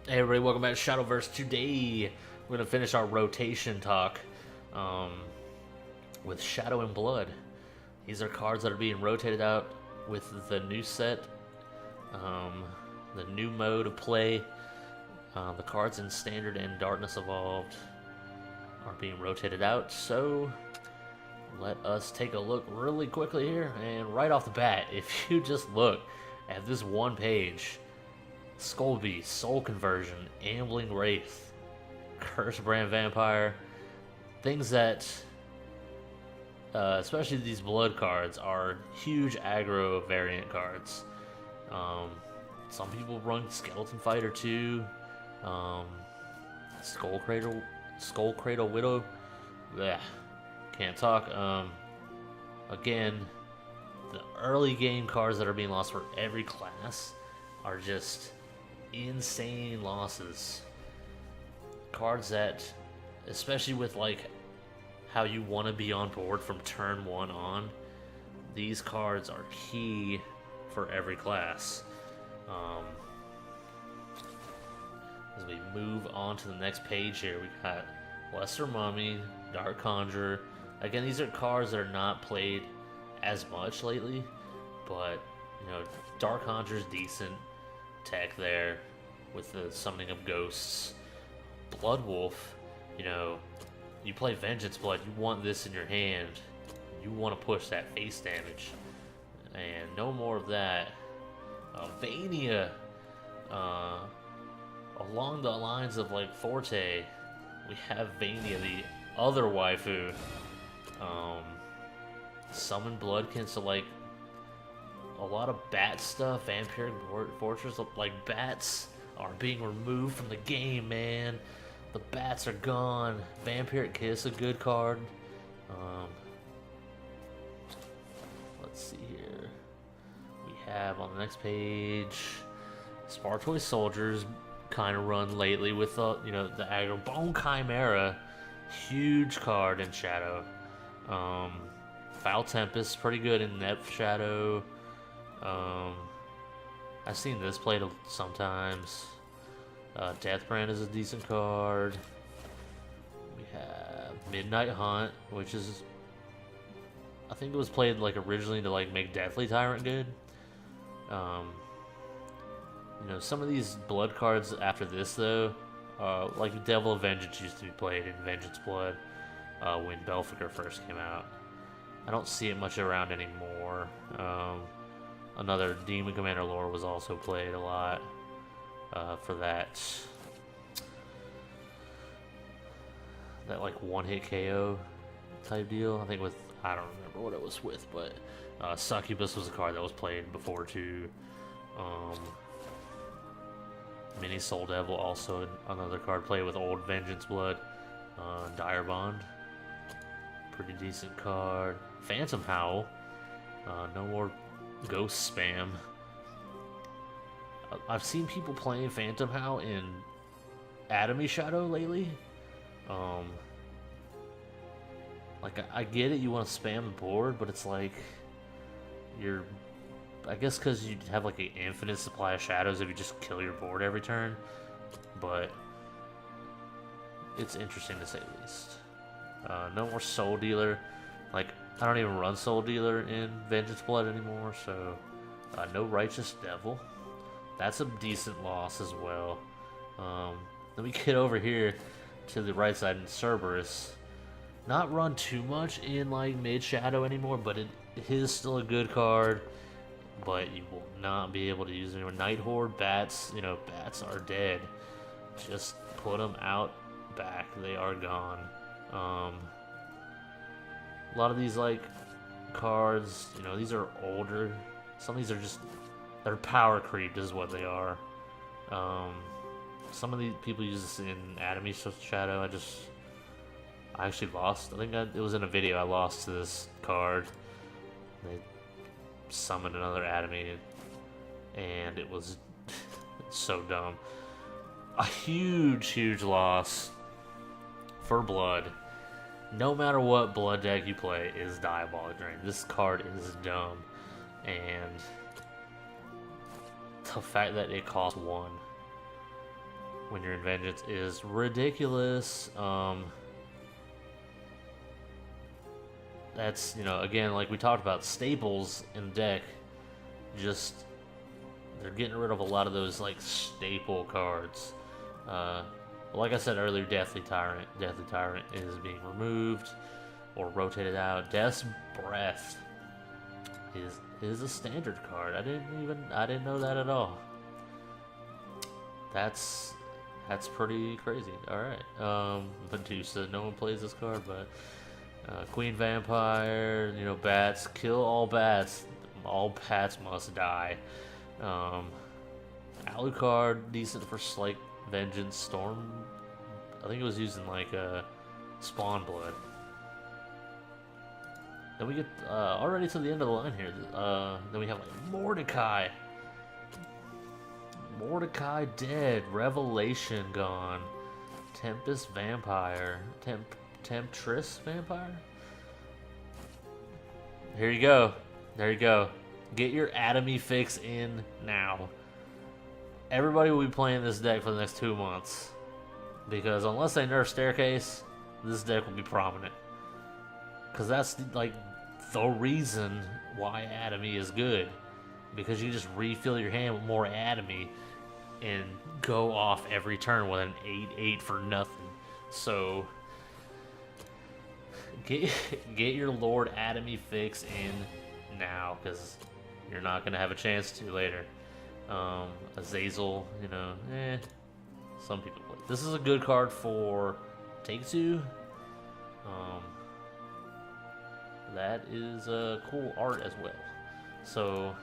Hey everybody, welcome back to Shadowverse. Today, we're going to finish our rotation talk with Shadow and Blood. These are cards that are being rotated out with the new set, the new mode of play. The cards in Standard and Darkness Evolved are being rotated out, so let us take a look really quickly here. And right off the bat, if you just look at this one page, Skull Beast, Soul Conversion, Ambling Wraith, Curse Brand Vampire, things that, especially these blood cards, are huge aggro variant cards. Some people run Skeleton Fighter too, Skull Cradle Widow. Blech, can't talk. Again, the early game cards that are being lost for every class are just insane losses. Cards that, especially with like how you want to be on board from turn 1 on, these cards are key for every class. As we move on to the next page here, we got Lesser Mummy, Dark Conjurer. Again, these are cards that are not played as much lately, but you know, Dark Conjurer's decent tech there with the summoning of ghosts. Blood Wolf, you know, you play Vengeance Blood, you want this in your hand, you want to push that face damage, and no more of that. Vania, along the lines of like Forte, we have Vania, the other waifu. Summon Bloodkin, so like a lot of bat stuff. Vampiric Fortress, like bats are being removed from the game, man. The bats are gone. Vampiric Kiss, a good card. Let's see here. We have on the next page Spartoy Soldiers, kind of run lately with the the aggro. Bone Chimera, huge card in Shadow. Foul Tempest, pretty good in Net Shadow. I've seen this played sometimes. Deathbrand is a decent card. We have Midnight Hunt, which is, I think it was played like originally to like make Deathly Tyrant good. You know, some of these blood cards after this though, like Devil of Vengeance used to be played in Vengeance Blood when Belphegor first came out. I don't see it much around anymore. Another Demon Commander lore was also played a lot for that like one-hit KO type deal. I think with, I don't remember what it was with, but Succubus was a card that was played before too. Mini Soul Devil, also another card played with old Vengeance Blood. Dire Bond, pretty decent card. Phantom Howl, no more ghost spam. I've seen people playing Phantom Howl in Atomy Shadow lately. Like, I get it, you want to spam the board, but it's like, I guess because you have like an infinite supply of shadows if you just kill your board every turn, but it's interesting to say the least. No more Soul Dealer. Like, I don't even run Soul Dealer in Vengeance Blood anymore, so no Righteous Devil. That's a decent loss as well. Then we get over here to the right side in Cerberus. Not run too much in like mid Shadow anymore, but it is still a good card. But you will not be able to use it anymore. Night Horde, bats, bats are dead. Just put them out back. They are gone. A lot of these like cards, these are older. Some of these are just, they're power creeped is what they are. Some of these people use this in Atomy Shadow. I actually lost. I think it was in a video. I lost to this card. They summoned another Atomy, and it was so dumb. A huge loss for Blood. No matter what Blood deck you play is Diabolic Drain. This card is dumb, and the fact that it costs 1 when you're in Vengeance is ridiculous. That's, you know, again, like we talked about, staples in the deck, just, they're getting rid of a lot of those, like, staple cards. Like I said earlier, Deathly Tyrant is being removed or rotated out. Death's Breath is a standard card. I didn't know that at all. That's pretty crazy. All right. Medusa. No one plays this card, but Queen Vampire. You know, bats. Kill all bats. All bats must die. Alucard, decent for like Vengeance. Storm. I think it was using like Spawn Blood. Then we get already to the end of the line here. Then we have like Mordecai. Mordecai dead. Revelation gone. Tempest Vampire. Temptress Vampire? Here you go. There you go. Get your Atomy fix in now. Everybody will be playing this deck for the next 2 months. Because unless they nerf Staircase, this deck will be prominent. Because that's like the reason why Atomy is good. Because you just refill your hand with more Atomy and go off every turn with an 8/8 for nothing. So get your Lord Atomy fix in now, because you're not going to have a chance to later. Azazel, you know, some people play. This is a good card for Take-Two. That is cool art as well. So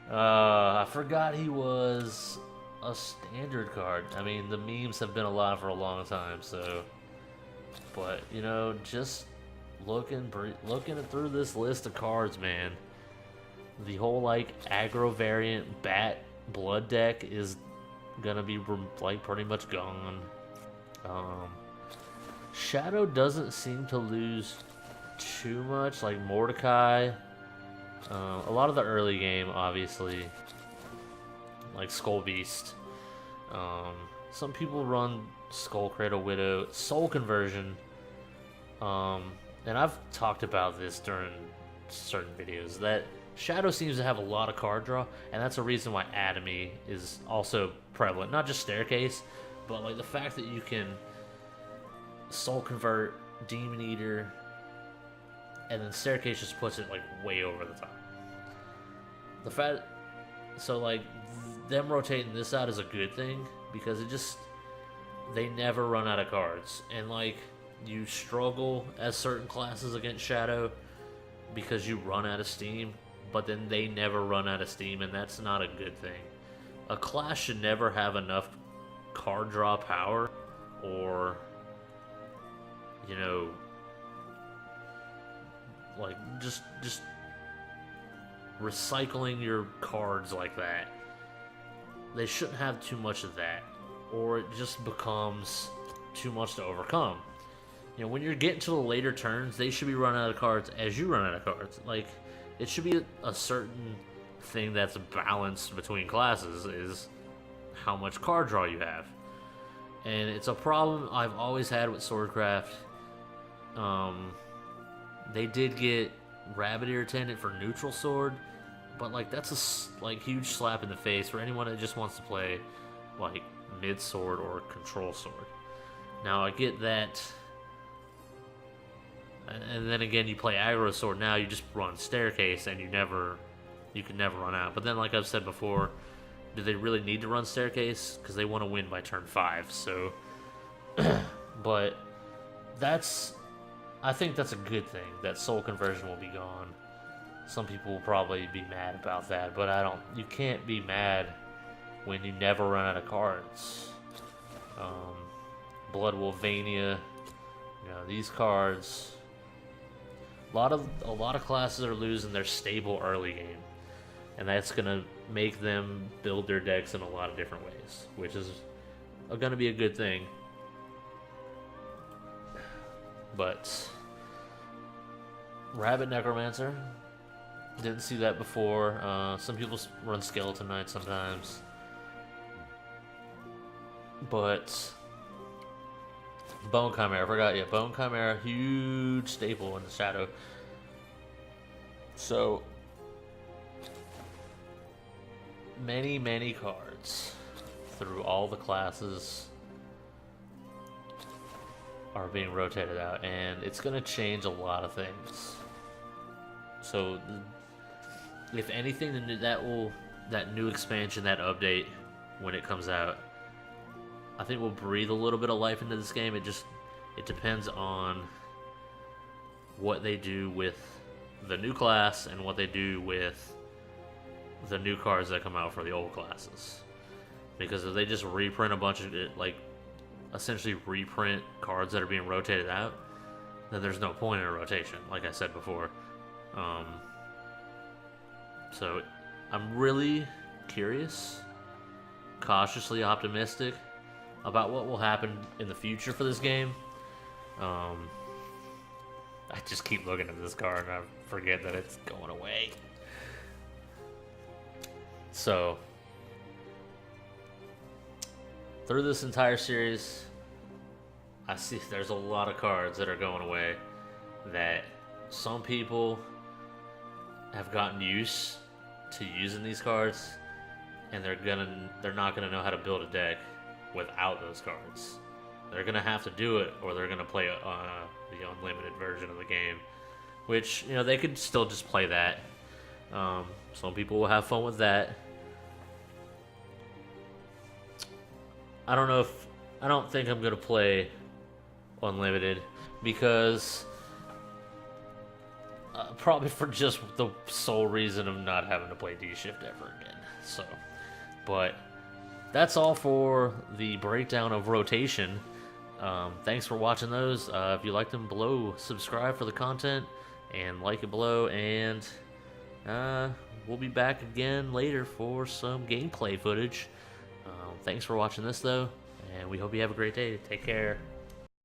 I forgot he was a standard card. I mean, the memes have been alive for a long time, so. But you know, just looking through this list of cards, man, the whole like aggro variant bat blood deck is gonna be like pretty much gone. Shadow doesn't seem to lose too much, like Mordecai. A lot of the early game, obviously, like Skull Beast. Some people run Skull Cradle Widow, Soul Conversion. And I've talked about this during certain videos, that Shadow seems to have a lot of card draw, and that's a reason why Atomy is also prevalent. Not just Staircase, but like the fact that you can Soul Convert, Demon Eater, and then Staircase just puts it like way over the top. The fact, so like them rotating this out is a good thing, because it just, they never run out of cards. And like, you struggle as certain classes against Shadow because you run out of steam, but then they never run out of steam, and that's not a good thing. A class should never have enough card draw power, or, you know, like just recycling your cards like that. They shouldn't have too much of that, or it just becomes too much to overcome. You know, when you're getting to the later turns, they should be running out of cards as you run out of cards. Like, it should be a certain thing that's balanced between classes, is how much card draw you have. And it's a problem I've always had with Swordcraft. They did get Rabbit Ear Attendant for neutral sword, but like that's a like huge slap in the face for anyone that just wants to play like mid sword or control sword. Now I get that. And then again, you play aggro sword, now you just run Staircase, and you can never run out. But then, like I've said before, do they really need to run Staircase? Because they want to win by turn 5, so. But I think that's a good thing, that Soul Conversion will be gone. Some people will probably be mad about that, but you can't be mad when you never run out of cards. Blood Wolvania, you know, these cards. A lot of classes are losing their stable early game, and that's gonna make them build their decks in a lot of different ways, which is gonna be a good thing. But Rabbit Necromancer, didn't see that before. Some people run Skeleton Knight sometimes. But Bone Chimera, I forgot. Yeah, Bone Chimera, huge staple in the Shadow. So many cards through all the classes are being rotated out, and it's going to change a lot of things. So if anything, that new expansion, that update, when it comes out, I think will breathe a little bit of life into this game. It depends on what they do with the new class and what they do with the new cards that come out for the old classes. Because if they just reprint a bunch of essentially reprint cards that are being rotated out, then there's no point in a rotation, like I said before. So I'm really curious, cautiously optimistic about what will happen in the future for this game. I just keep looking at this card and I forget that it's going away. So through this entire series, I see there's a lot of cards that are going away that some people have gotten used to using these cards, and they're not gonna know how to build a deck without those cards. They're gonna have to do it, or they're gonna play the unlimited version of the game, which, you know, they could still just play that. Some people will have fun with that. I don't think I'm gonna play unlimited, because probably for just the sole reason of not having to play D-Shift ever again. So, but that's all for the breakdown of rotation. Thanks for watching those. If you liked them, below, subscribe for the content and like it below, and we'll be back again later for some gameplay footage. Thanks for watching this, though, and we hope you have a great day. Take care.